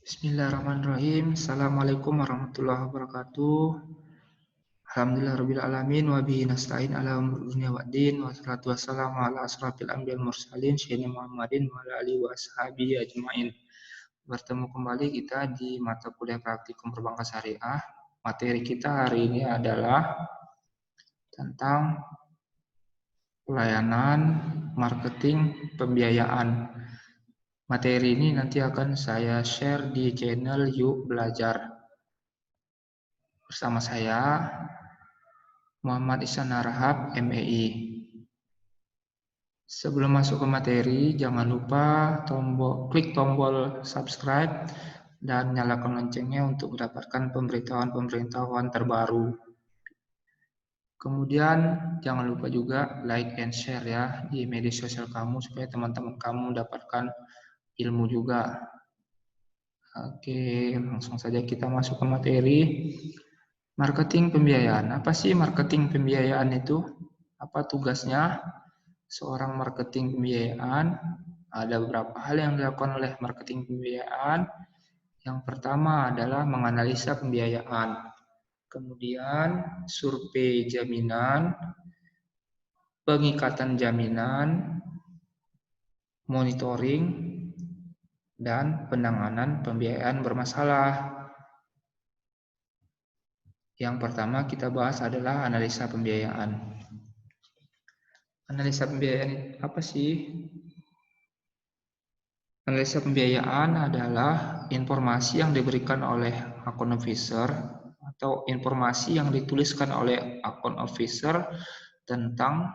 Bismillahirrahmanirrahim. Assalamualaikum warahmatullahi wabarakatuh. Alhamdulillahirabbil alamin wa bihi nasta'in ala umuri dunya waddin wassalatu wassalamu ala asrofil anbiya'il mursalin sayyidina Muhammadin wa ala alihi wa ashabihi ajmain. Bertemu kembali kita di mata kuliah praktikum perbankan syariah. Materi kita hari ini adalah tentang pelayanan, marketing, pembiayaan. Materi ini nanti akan saya share di channel Yuk Belajar. Bersama saya, Muhammad Ihsan Harahap, MEI. Sebelum masuk ke materi, jangan lupa klik tombol subscribe dan nyalakan loncengnya untuk mendapatkan pemberitahuan-pemberitahuan terbaru. Kemudian, jangan lupa juga like and share ya di media sosial kamu supaya teman-teman kamu mendapatkan ilmu juga. Oke, langsung saja kita masuk ke materi. Marketing pembiayaan. Apa sih marketing pembiayaan itu? Apa tugasnya seorang marketing pembiayaan? Ada beberapa hal yang dilakukan oleh marketing pembiayaan. Yang pertama adalah menganalisa pembiayaan. Kemudian survei jaminan, pengikatan jaminan, monitoring, dan penanganan pembiayaan bermasalah. Yang pertama kita bahas adalah analisa pembiayaan. Analisa pembiayaan apa sih? Analisa pembiayaan adalah informasi yang diberikan oleh account officer atau informasi yang dituliskan oleh account officer tentang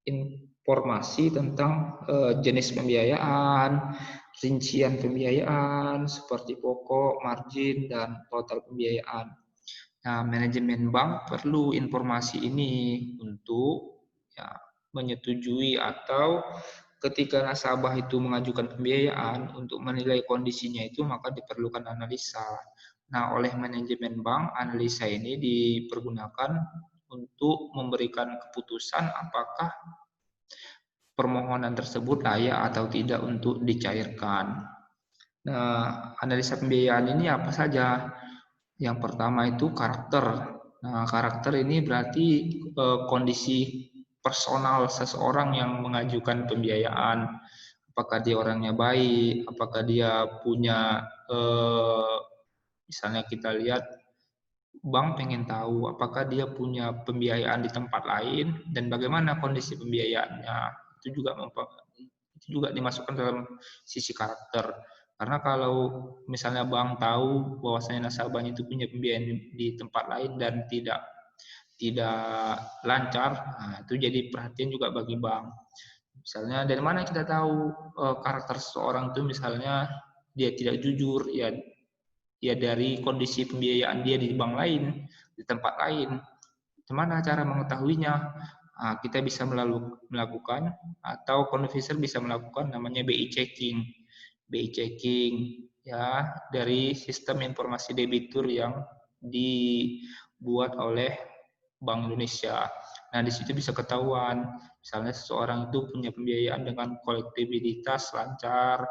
informasi tentang jenis pembiayaan, rincian pembiayaan seperti pokok, margin, dan total pembiayaan. Nah, manajemen bank perlu informasi ini untuk menyetujui atau ketika nasabah itu mengajukan pembiayaan untuk menilai kondisinya itu maka diperlukan analisa. Nah, oleh manajemen bank, analisa ini dipergunakan untuk memberikan keputusan apakah permohonan tersebut layak atau tidak untuk dicairkan. Nah, analisa pembiayaan ini apa saja? Yang pertama itu karakter. Nah, karakter ini berarti kondisi personal seseorang yang mengajukan pembiayaan. Apakah dia orangnya baik, apakah dia punya, misalnya kita lihat bank pengen tahu apakah dia punya pembiayaan di tempat lain dan bagaimana kondisi pembiayaannya. Itu juga dimasukkan dalam sisi karakter. Karena kalau misalnya bank tahu bahwasanya nasabahnya itu punya pembiayaan di tempat lain dan tidak lancar, nah itu jadi perhatian juga bagi bank. Misalnya dari mana kita tahu karakter seseorang itu misalnya dia tidak jujur, ya dari kondisi pembiayaan dia di bank lain, di tempat lain. Gimana cara mengetahuinya? Nah, kita bisa melakukan atau conveyor bisa melakukan namanya BI checking. BI checking ya dari sistem informasi debitur yang dibuat oleh Bank Indonesia. Nah, di situ bisa ketahuan misalnya seseorang itu punya pembiayaan dengan kolektibilitas lancar,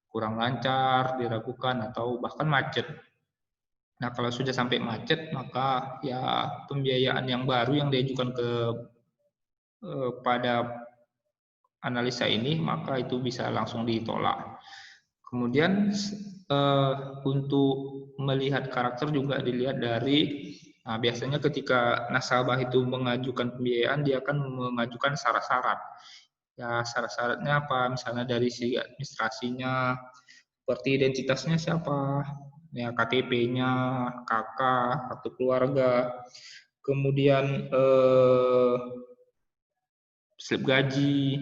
kurang lancar, diragukan atau bahkan macet. Nah, kalau sudah sampai macet, maka ya pembiayaan yang baru yang diajukan pada analisa ini, maka itu bisa langsung ditolak. Kemudian untuk melihat karakter juga dilihat dari, nah biasanya ketika nasabah itu mengajukan pembiayaan, dia akan mengajukan syarat-syarat. Ya syarat-syaratnya apa? Misalnya dari segi administrasinya, seperti identitasnya siapa, ya KTP-nya, KK, kartu keluarga, kemudian slip gaji,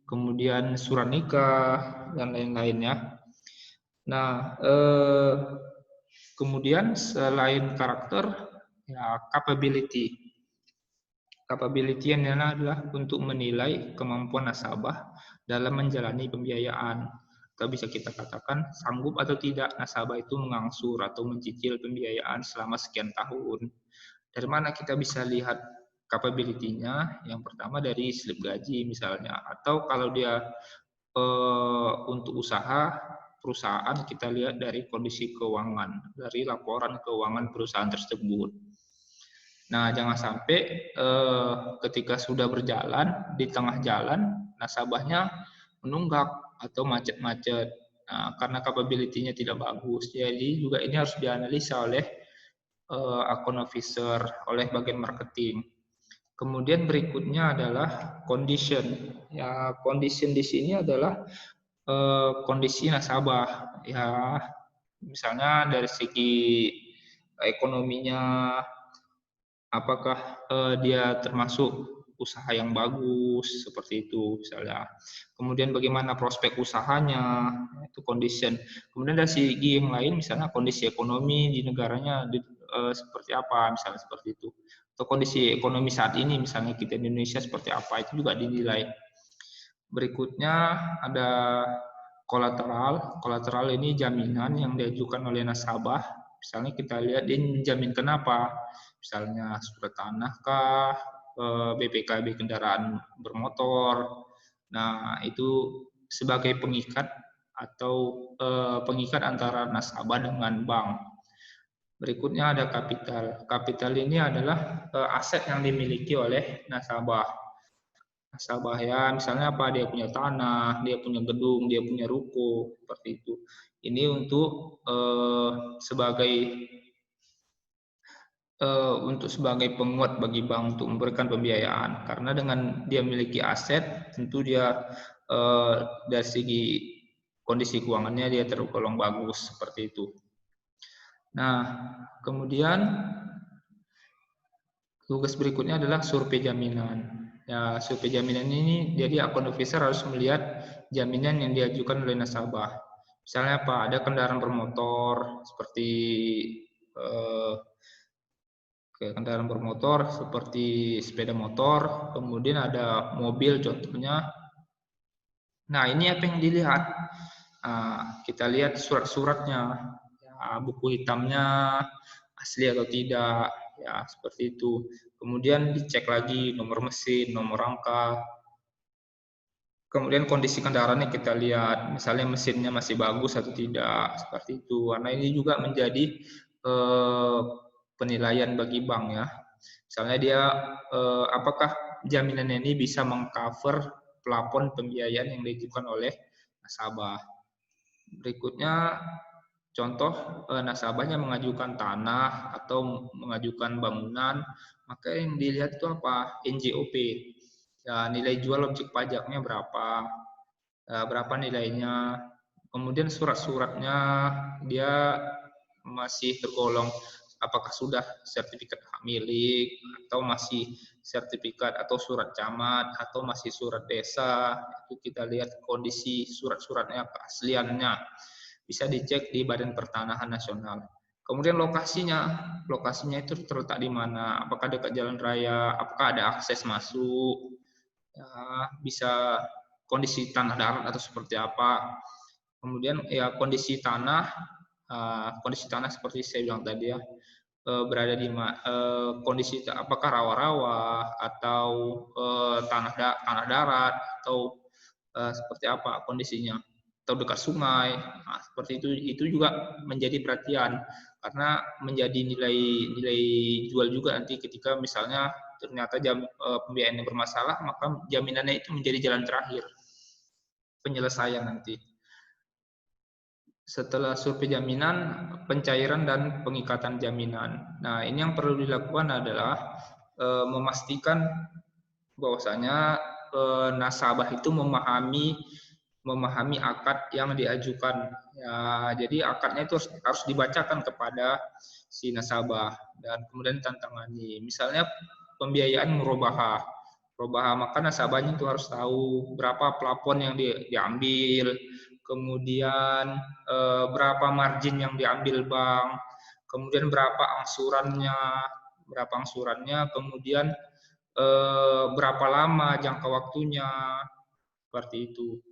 kemudian surat nikah dan lain-lainnya. Nah, kemudian selain karakter, ya capability. Capability yang adalah untuk menilai kemampuan nasabah dalam menjalani pembiayaan. Atau bisa kita katakan sanggup atau tidak nasabah itu mengangsur atau mencicil pembiayaan selama sekian tahun. Dari mana kita bisa lihat capability-nya? Yang pertama dari slip gaji misalnya. Atau kalau dia untuk usaha, perusahaan kita lihat dari kondisi keuangan, dari laporan keuangan perusahaan tersebut. Nah, jangan sampai ketika sudah berjalan, di tengah jalan, nasabahnya menunggak atau macet-macet. Nah, karena capability-nya tidak bagus. Jadi juga ini harus dianalisa oleh account officer, oleh bagian marketing. Kemudian berikutnya adalah condition. Ya, condition di sini adalah kondisi nasabah. Ya, misalnya dari segi ekonominya, apakah dia termasuk usaha yang bagus seperti itu misalnya. Kemudian bagaimana prospek usahanya, itu condition. Kemudian dari segi yang lain misalnya kondisi ekonomi di negaranya seperti apa misalnya seperti itu. Atau kondisi ekonomi saat ini misalnya kita di Indonesia seperti apa itu juga dinilai. Berikutnya ada kolateral. Kolateral ini jaminan yang diajukan oleh nasabah. Misalnya kita lihat dia menjamin kenapa. Misalnya surat tanah kah, BPKB kendaraan bermotor. Nah, itu sebagai pengikat atau pengikat antara nasabah dengan bank. Berikutnya ada kapital. Kapital ini adalah aset yang dimiliki oleh nasabah. Nasabah ya, misalnya apa? Dia punya tanah, dia punya gedung, dia punya ruko, seperti itu. Ini untuk sebagai penguat bagi bank untuk memberikan pembiayaan. Karena dengan dia memiliki aset, tentu dia dari segi kondisi keuangannya dia tergolong bagus seperti itu. Nah, kemudian tugas berikutnya adalah survei jaminan. Ya, survei jaminan ini jadi account officer harus melihat jaminan yang diajukan oleh nasabah. Misalnya apa? Ada kendaraan bermotor seperti kendaraan bermotor seperti sepeda motor, kemudian ada mobil contohnya. Nah, ini apa yang dilihat? Nah, kita lihat surat-suratnya, ya, buku hitamnya asli atau tidak, ya seperti itu. Kemudian dicek lagi nomor mesin, nomor rangka. Kemudian kondisi kendaraannya kita lihat, misalnya mesinnya masih bagus atau tidak, seperti itu. Karena ini juga menjadi penilaian bagi bank ya. Misalnya dia apakah jaminan ini bisa mengcover plafon pembiayaan yang diajukan oleh nasabah. Berikutnya contoh nasabahnya mengajukan tanah atau mengajukan bangunan, maka yang dilihat itu apa? NJOP. Ya, nilai jual objek pajaknya berapa nilainya. Kemudian surat-suratnya dia masih tergolong apakah sudah sertifikat hak milik atau masih sertifikat atau surat camat atau masih surat desa. Itu kita lihat kondisi surat-suratnya, keasliannya. Bisa dicek di Badan Pertanahan Nasional. Kemudian lokasinya itu terletak di mana? Apakah dekat jalan raya? Apakah ada akses masuk? Ya, bisa kondisi tanah darat atau seperti apa? Kemudian ya kondisi tanah seperti saya bilang tadi ya, berada di kondisi apakah rawa-rawa atau tanah darat atau seperti apa kondisinya atau dekat sungai. Nah, seperti itu juga menjadi perhatian karena menjadi nilai jual juga nanti ketika misalnya ternyata pembiayaan yang bermasalah, maka jaminannya itu menjadi jalan terakhir penyelesaian nanti. Setelah survei jaminan, pencairan dan pengikatan jaminan. Nah, ini yang perlu dilakukan adalah memastikan bahwasanya nasabah itu memahami akad yang diajukan. Ya, jadi akadnya itu harus dibacakan kepada si nasabah dan kemudian tantangani. Misalnya pembiayaan murobaha. Murobaha maka nasabahnya itu harus tahu berapa plafon yang diambil, kemudian berapa margin yang diambil bank, kemudian berapa angsurannya, kemudian berapa lama jangka waktunya, seperti itu.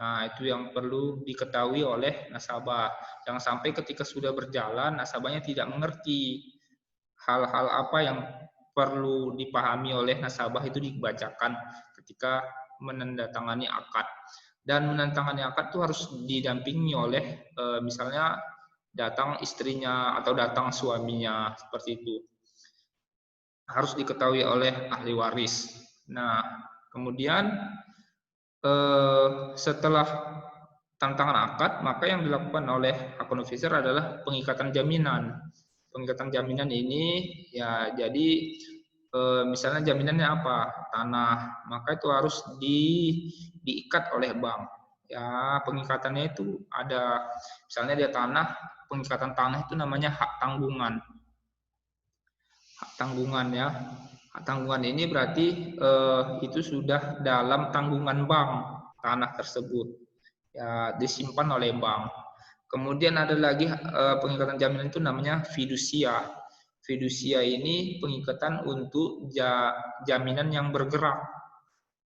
Nah, itu yang perlu diketahui oleh nasabah. Jangan sampai ketika sudah berjalan, nasabahnya tidak mengerti hal-hal apa yang perlu dipahami oleh nasabah itu dibacakan ketika menandatangani akad. Dan menandatangani akad itu harus didampingi oleh misalnya datang istrinya atau datang suaminya, seperti itu. Harus diketahui oleh ahli waris. Nah, kemudian setelah tantangan akad, maka yang dilakukan oleh akun officer adalah pengikatan jaminan. Pengikatan jaminan ini ya jadi misalnya jaminannya apa? Tanah, maka itu harus diikat oleh bank. Ya, pengikatannya itu ada misalnya dia tanah, pengikatan tanah itu namanya hak tanggungan. Hak tanggungan ya. Hak tanggungan ini berarti itu sudah dalam tanggungan bank tanah tersebut. Ya, disimpan oleh bank. Kemudian ada lagi pengikatan jaminan itu namanya fidusia. Fidusia ini pengikatan untuk jaminan yang bergerak.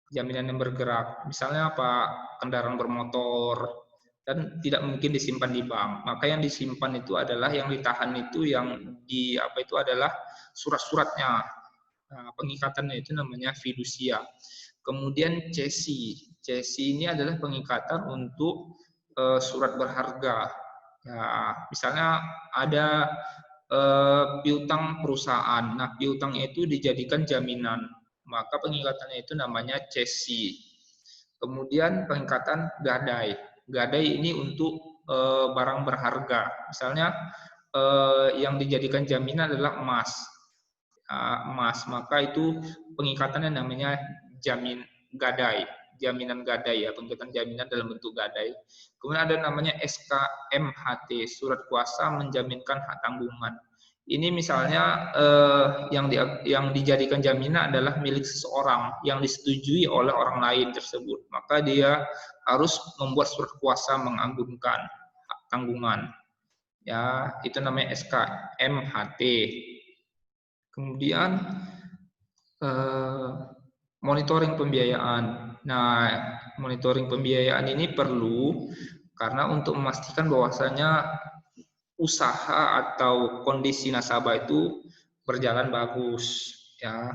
Jaminan yang bergerak. Misalnya apa? Kendaraan bermotor dan tidak mungkin disimpan di bank. Maka yang disimpan itu adalah yang ditahan itu yang di apa itu adalah surat-suratnya. Nah, pengikatannya itu namanya fidusia. Kemudian cesi. Cesi ini adalah pengikatan untuk surat berharga. Ya, misalnya ada piutang perusahaan. Nah, piutangnya itu dijadikan jaminan. Maka pengikatannya itu namanya cesi. Kemudian pengikatan gadai. Gadai ini untuk barang berharga. Misalnya yang dijadikan jaminan adalah emas. Emas, maka itu pengikatannya namanya jamin gadai, jaminan gadai ya, pengikatan jaminan dalam bentuk gadai. Kemudian ada namanya SKMHT, surat kuasa menjaminkan hak tanggungan. Ini misalnya yang dijadikan jaminan adalah milik seseorang yang disetujui oleh orang lain tersebut, maka dia harus membuat surat kuasa mengagunkan hak tanggungan. Ya, itu namanya SKMHT. Kemudian monitoring pembiayaan. Nah, monitoring pembiayaan ini perlu karena untuk memastikan bahwasanya usaha atau kondisi nasabah itu berjalan bagus. Ya,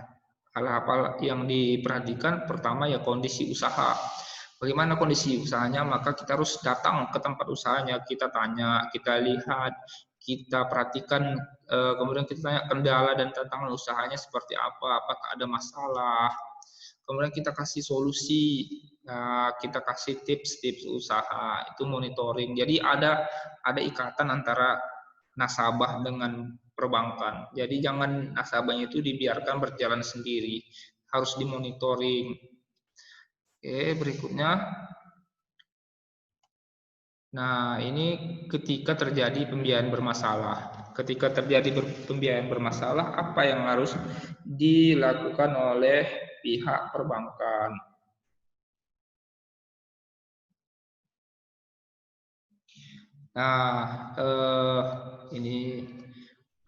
hal-hal yang diperhatikan pertama ya kondisi usaha. Bagaimana kondisi usahanya? Maka kita harus datang ke tempat usahanya, kita tanya, kita lihat, kita perhatikan, kemudian kita tanya kendala dan tantangan usahanya seperti apa, apakah ada masalah, kemudian kita kasih solusi, kita kasih tips-tips usaha, itu monitoring. Jadi ada ikatan antara nasabah dengan perbankan. Jadi jangan nasabahnya itu dibiarkan berjalan sendiri, harus dimonitoring. Oke, berikutnya. Nah, ini ketika terjadi pembiayaan bermasalah. Ketika terjadi pembiayaan bermasalah, apa yang harus dilakukan oleh pihak perbankan? Nah, ini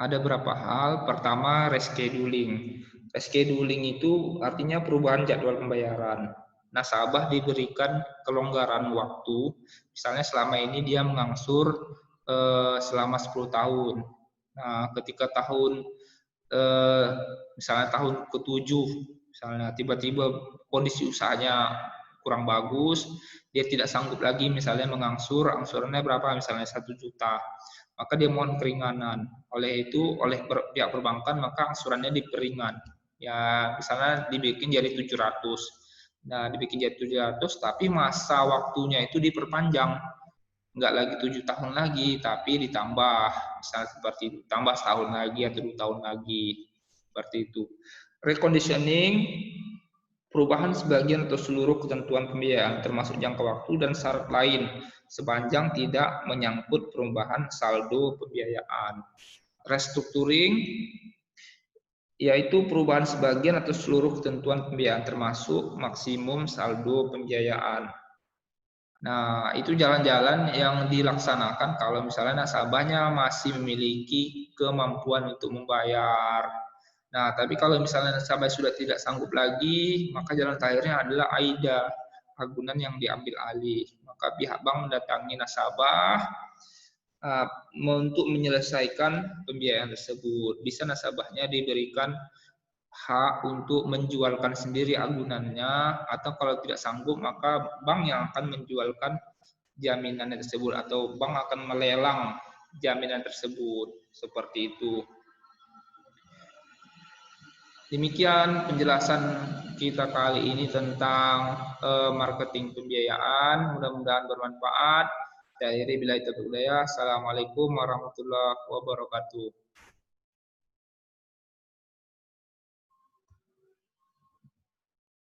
ada beberapa hal. Pertama, rescheduling. Rescheduling itu artinya perubahan jadwal pembayaran. Nasabah diberikan kelonggaran waktu, misalnya selama ini dia mengangsur selama 10 tahun. Nah, ketika misalnya tahun ke-7, misalnya tiba-tiba kondisi usahanya kurang bagus, dia tidak sanggup lagi misalnya mengangsur, angsurannya berapa, misalnya 1 juta. Maka dia mohon keringanan. Oleh itu, oleh pihak perbankan, maka angsurannya diperingan. Ya, misalnya dibikin jadi 700. Nah, dibikin jadi 700, tapi masa waktunya itu diperpanjang. Enggak lagi 7 tahun lagi, tapi ditambah. Misalnya seperti itu, tambah setahun lagi atau 2 tahun lagi. Seperti itu. Reconditioning, perubahan sebagian atau seluruh ketentuan pembiayaan, termasuk jangka waktu dan syarat lain, sepanjang tidak menyangkut perubahan saldo pembiayaan. Restructuring, yaitu perubahan sebagian atau seluruh ketentuan pembiayaan, termasuk maksimum saldo pembiayaan. Nah, itu jalan-jalan yang dilaksanakan kalau misalnya nasabahnya masih memiliki kemampuan untuk membayar. Nah, tapi kalau misalnya nasabah sudah tidak sanggup lagi, maka jalan terakhirnya adalah AIDA, agunan yang diambil alih. Maka pihak bank mendatangi nasabah untuk menyelesaikan pembiayaan tersebut. Bisa nasabahnya diberikan hak untuk menjualkan sendiri agunannya, atau kalau tidak sanggup maka bank yang akan menjualkan jaminan tersebut atau bank akan melelang jaminan tersebut. Seperti itu. Demikian penjelasan kita kali ini tentang marketing pembiayaan. Mudah-mudahan bermanfaat. Dari bila itu budaya. Assalamualaikum warahmatullahi wabarakatuh.